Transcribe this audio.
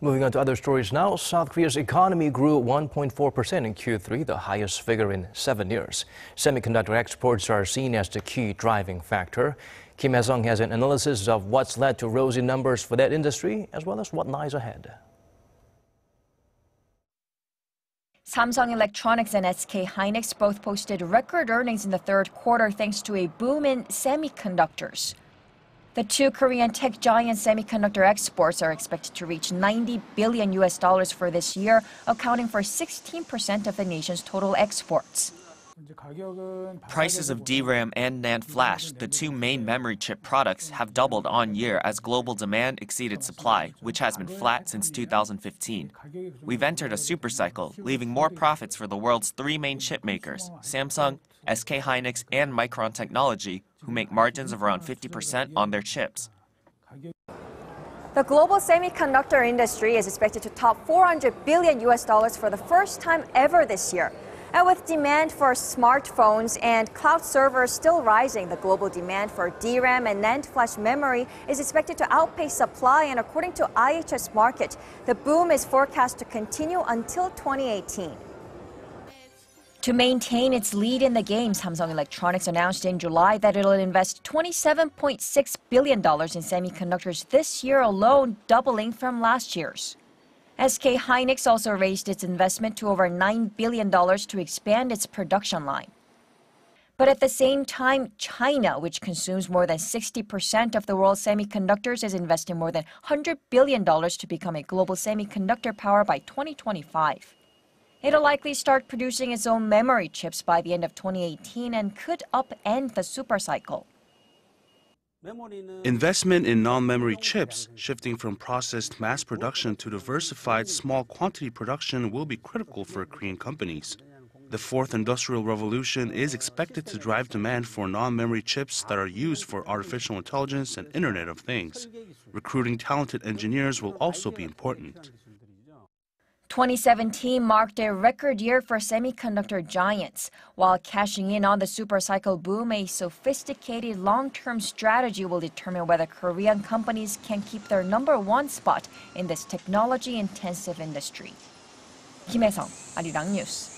Moving on to other stories now, South Korea's economy grew 1.4% in Q3, the highest figure in 7 years. Semiconductor exports are seen as the key driving factor. Kim Hyesung has an analysis of what's led to rosy numbers for that industry, as well as what lies ahead. Samsung Electronics and SK Hynix both posted record earnings in the third quarter thanks to a boom in semiconductors. The two Korean tech giant semiconductor exports are expected to reach $90 billion for this year, accounting for 16% of the nation's total exports. Prices of D-Ram and Nand flash, the two main memory chip products, have doubled on year as global demand exceeded supply, which has been flat since 2015. We've entered a supercycle, leaving more profits for the world's three main chip makers, Samsung, SK Hynix, and Micron Technology, who make margins of around 50% on their chips. The global semiconductor industry is expected to top $400 billion for the first time ever this year. And with demand for smartphones and cloud servers still rising, the global demand for D-Ram and NAND flash memory is expected to outpace supply, and according to IHS Markit, the boom is forecast to continue until 2018. To maintain its lead in the game, Samsung Electronics announced in July that it'll invest $27.6 billion in semiconductors this year alone, doubling from last year's. SK Hynix also raised its investment to over $9 billion to expand its production line. But at the same time, China, which consumes more than 60% of the world's semiconductors, is investing more than $100 billion to become a global semiconductor power by 2025. It'll likely start producing its own memory chips by the end of 2018 and could upend the supercycle. Investment in non-memory chips, shifting from processed mass production to diversified small quantity production, will be critical for Korean companies. The fourth industrial revolution is expected to drive demand for non-memory chips that are used for artificial intelligence and Internet of Things. Recruiting talented engineers will also be important. 2017 marked a record year for semiconductor giants. While cashing in on the supercycle boom, a sophisticated long-term strategy will determine whether Korean companies can keep their #1 spot in this technology-intensive industry. Kim Hyesung, Arirang News.